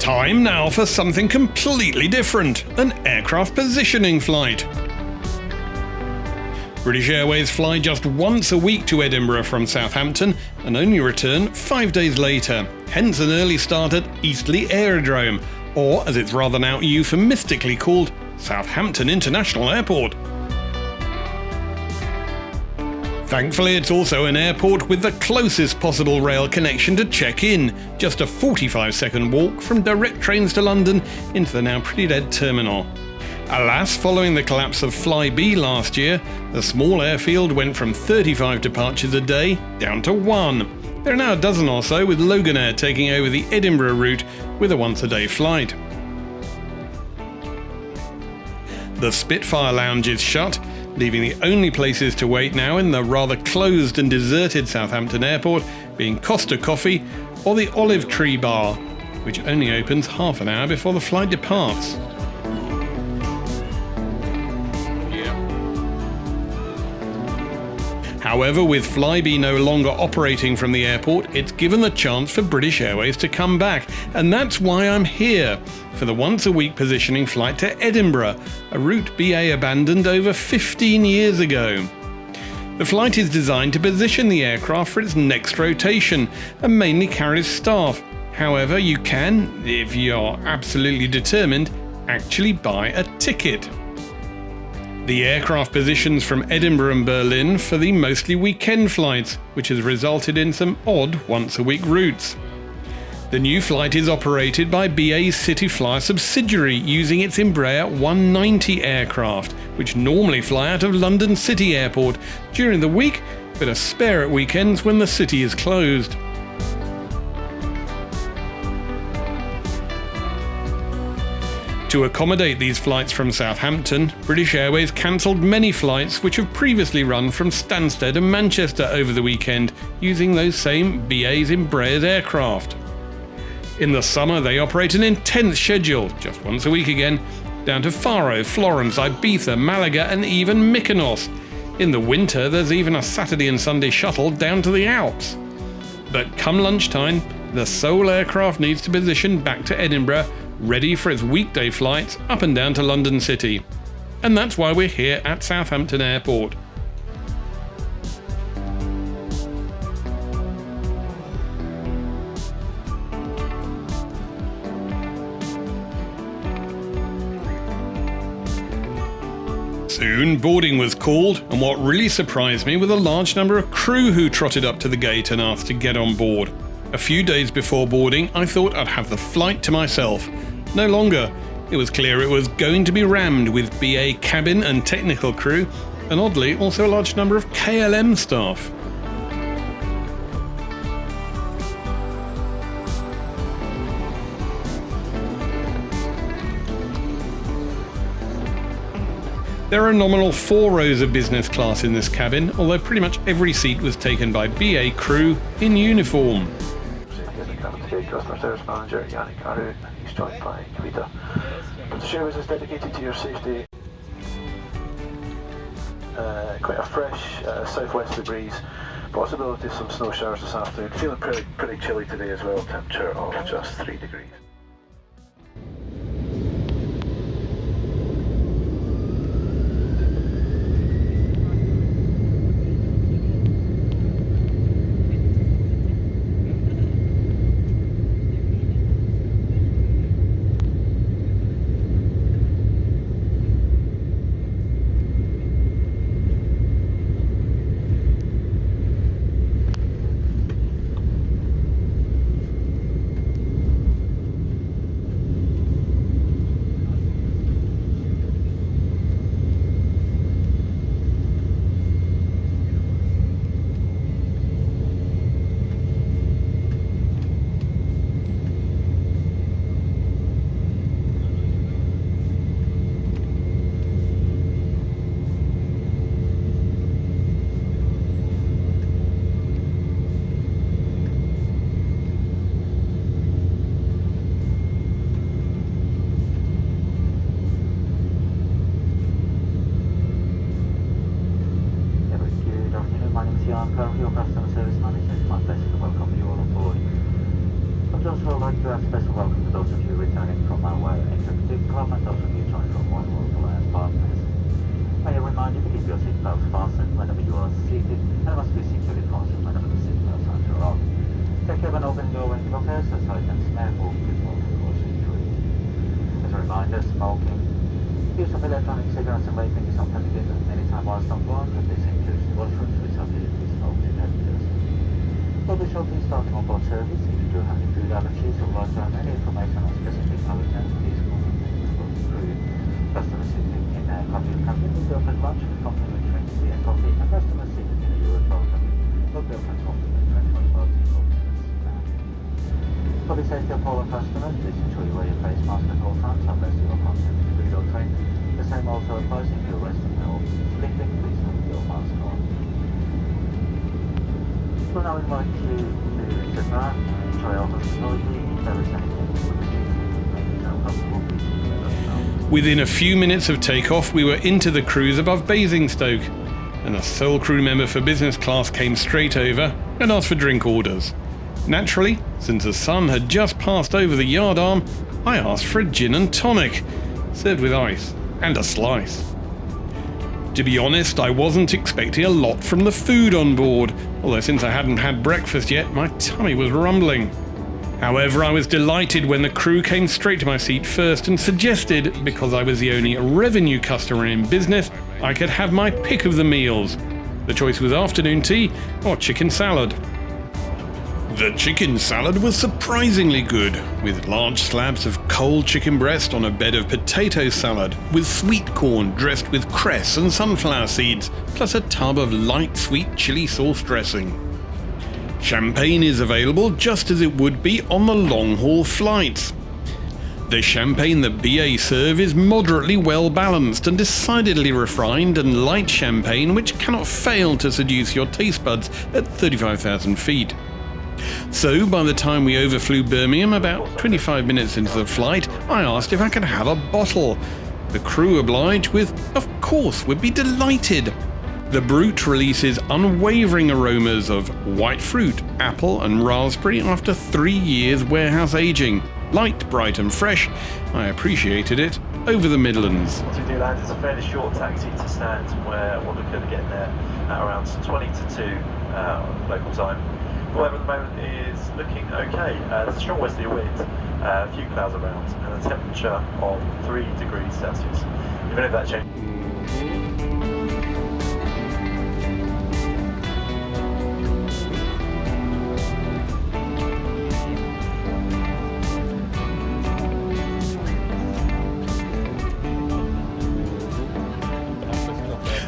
Time now for something completely different, an aircraft positioning flight. British Airways fly just once a week to Edinburgh from Southampton and only return 5 days later, hence an early start at Eastleigh Aerodrome, or as it's rather now euphemistically called, Southampton International Airport. Thankfully, it's also an airport with the closest possible rail connection to check-in, just a 45-second walk from direct trains to London into the now pretty dead terminal. Alas, following the collapse of Flybe last year, the small airfield went from 35 departures a day down to 1. There are now a dozen or so, with Loganair taking over the Edinburgh route with a once-a-day flight. The Spitfire Lounge is shut, leaving the only places to wait now in the rather closed and deserted Southampton Airport being Costa Coffee or the Olive Tree Bar, which only opens half an hour before the flight departs. However, with Flybe no longer operating from the airport, it's given the chance for British Airways to come back, and that's why I'm here, for the once-a-week positioning flight to Edinburgh, a route BA abandoned over 15 years ago. The flight is designed to position the aircraft for its next rotation, and mainly carries staff. However, you can, if you're absolutely determined, actually buy a ticket. The aircraft positions from Edinburgh and Berlin for the mostly weekend flights, which has resulted in some odd once-a-week routes. The new flight is operated by BA Cityflyer subsidiary using its Embraer 190 aircraft, which normally fly out of London City Airport during the week, but are spare at weekends when the city is closed. To accommodate these flights from Southampton, British Airways cancelled many flights which have previously run from Stansted and Manchester over the weekend using those same BA's Embraer's aircraft. In the summer they operate an intense schedule, just once a week again, down to Faro, Florence, Ibiza, Malaga and even Mykonos. In the winter there's even a Saturday and Sunday shuttle down to the Alps. But come lunchtime, the sole aircraft needs to position back to Edinburgh, ready for its weekday flights up and down to London City. And that's why we're here at Southampton Airport. Soon boarding was called, and what really surprised me were the large number of crew who trotted up to the gate and asked to get on board. A few days before boarding, I thought I'd have the flight to myself. No longer. It was clear it was going to be rammed with BA cabin and technical crew, and oddly also a large number of KLM staff. There are a nominal 4 rows of business class in this cabin, although pretty much every seat was taken by BA crew in uniform. Customer Service Manager Yannick Aru, and he's joined by Kavita. British Airways is dedicated to your safety. Quite a fresh southwesterly breeze, possibility of some snow showers this afternoon. Feeling pretty chilly today as well, temperature of just 3 degrees. also like to add special welcome to those of you returning from our Wire Executive Club and those of you joining from One World Alliance Partners. May I remind you to keep your seatbelts fastened whenever you are seated and must be securely fastened whenever the seatbelts signs are off. Take care when opening your window lockers as items may move before the cause injury. As a reminder, smoking, use of electronic cigarettes and vaping is not permitted at any time whilst on board, and this includes the washrooms which are filled with smoke detectors. We'll be shortly starting on board service. If you do have any food allergies or would like to have any information on specific allergens, please contact the crew. Customers sitting in a coffee cabin will be offered lunch with complimentary drinks, tea and coffee, and customers sitting in a Euro cabin will be offered complimentary drinks, party cocktails. For the safety of all our customers, please ensure you wear your face mask at all times unless you are consuming food or drink. The same also applies if you are resting or sleeping. Please have your mask on. We'll now invite you to sit back, enjoy our hospitality. If there is anything you would make yourself comfortable, please let us know. Within a few minutes of takeoff, we were into the cruise above Basingstoke, and a sole crew member for business class came straight over and asked for drink orders. Naturally, since the sun had just passed over the yard arm, I asked for a gin and tonic, served with ice and a slice. To be honest, I wasn't expecting a lot from the food on board, although since I hadn't had breakfast yet, my tummy was rumbling. However, I was delighted when the crew came straight to my seat first and suggested, because I was the only revenue customer in business, I could have my pick of the meals. The choice was afternoon tea or chicken salad. The chicken salad was surprisingly good, with large slabs of cold chicken breast on a bed of potato salad, with sweet corn dressed with cress and sunflower seeds, plus a tub of light sweet chili sauce dressing. Champagne is available just as it would be on the long-haul flights. The champagne that BA serve is moderately well balanced and decidedly refined and light champagne which cannot fail to seduce your taste buds at 35,000 feet. So by the time we overflew Birmingham, about 25 minutes into the flight, I asked if I could have a bottle. The crew obliged with, of course, would be delighted. The Brut releases unwavering aromas of white fruit, apple and raspberry after 3 years warehouse aging. Light, bright and fresh, I appreciated it over the Midlands. Once we do land, it's a fairly short taxi to Stanton where we're looking at getting there at around 20 to 2 local time. The weather at the moment is looking okay. There's a strong westerly wind, a few clouds around, and a temperature of 3 degrees Celsius. Even if that changes.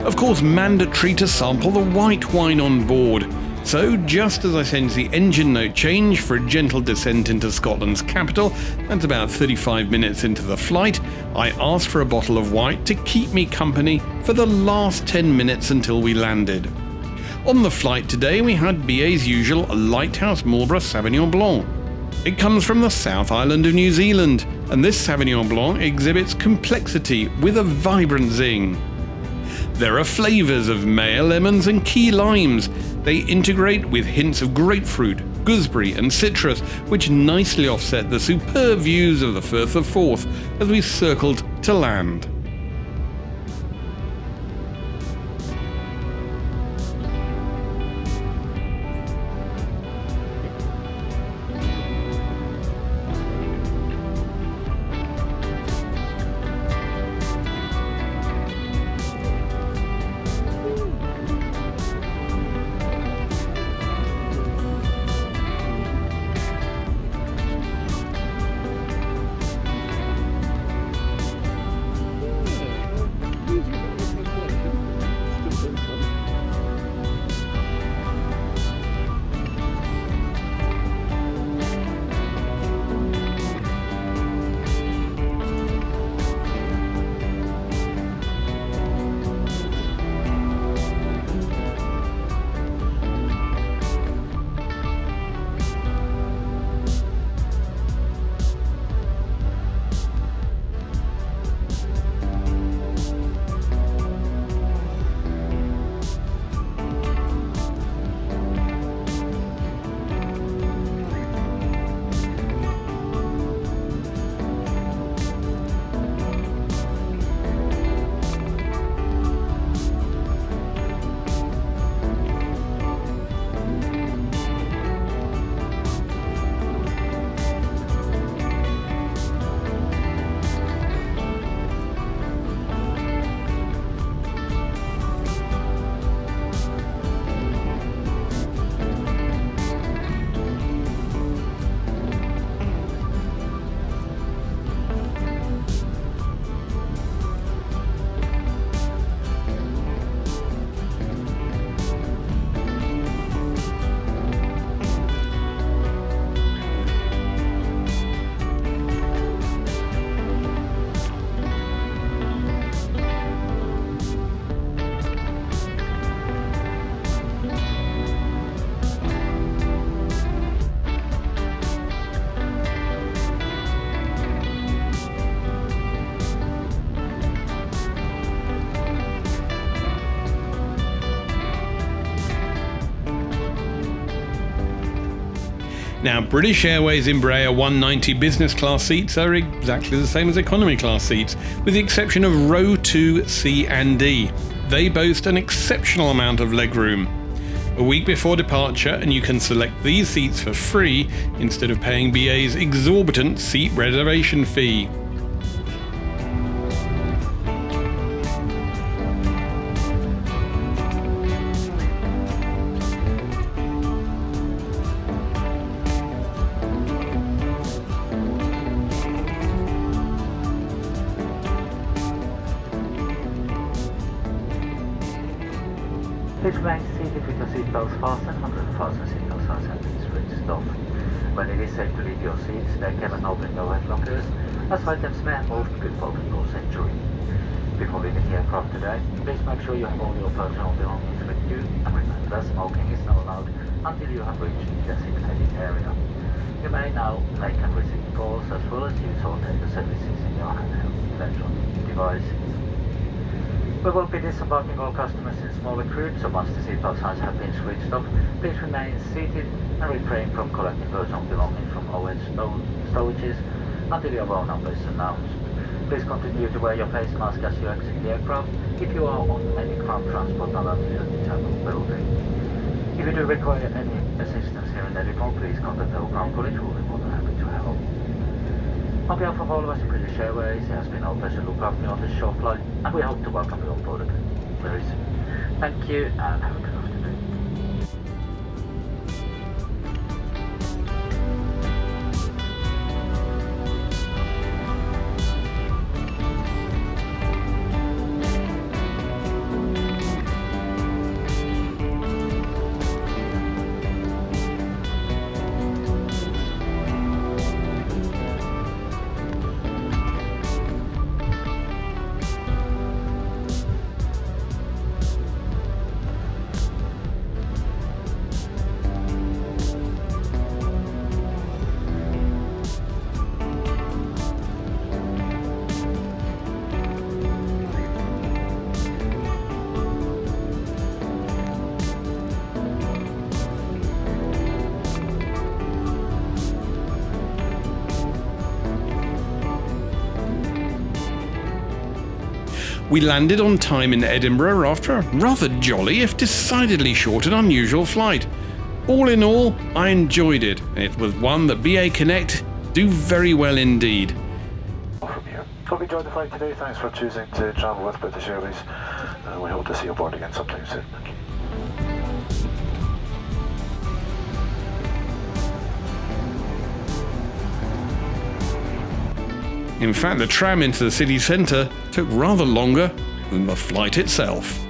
Of course, mandatory to sample the white wine on board. So, just as I sensed the engine note change for a gentle descent into Scotland's capital, that's about 35 minutes into the flight, I asked for a bottle of white to keep me company for the last 10 minutes until we landed. On the flight today, we had BA's usual Lighthouse Marlborough Sauvignon Blanc. It comes from the South Island of New Zealand, and this Sauvignon Blanc exhibits complexity with a vibrant zing. There are flavours of mare lemons and key limes. They integrate with hints of grapefruit, gooseberry and citrus, which nicely offset the superb views of the Firth of Forth as we circled to land. Now, British Airways Embraer 190 business class seats are exactly the same as economy class seats, with the exception of row 2, C and D. They boast an exceptional amount of legroom. A week before departure, and you can select these seats for free instead of paying BA's exorbitant seat reservation fee. Please remain seated with your seatbelts fastened until the fasten signal signs have been switched off. When it is safe to leave your seats, there can an open overhead lockers, as items may have moved before the door century. Before leaving the aircraft today, please make sure you have all your personal belongings with you, and remember, smoking is not allowed until you have reached the designated area. You may now make and receive calls, as well as use all data services in your handheld electronic device. We will be disembarking all customers in smaller groups, so once the seatbelt signs have been switched off, please remain seated and refrain from collecting personal belongings from overhead storages until your roll number is announced. Please continue to wear your face mask as you exit the aircraft if you are on any ground transport allowed to the terminal building. If you do require any assistance here in Edinburgh, please contact our ground college who will be more than happy to help. On behalf of all of us at British Airways, it has been our pleasure to look after you on this short flight, and we hope to welcome you on board again very soon. Thank you, and have a good afternoon. We landed on time in Edinburgh after a rather jolly, if decidedly short and unusual flight. All in all, I enjoyed it, and it was one that BA Connect do very well indeed. From here. Hope you enjoyed the flight today. Thanks for choosing to travel with British Airways. We hope to see you aboard again sometime soon. Thank you. In fact, the tram into the city centre took rather longer than the flight itself.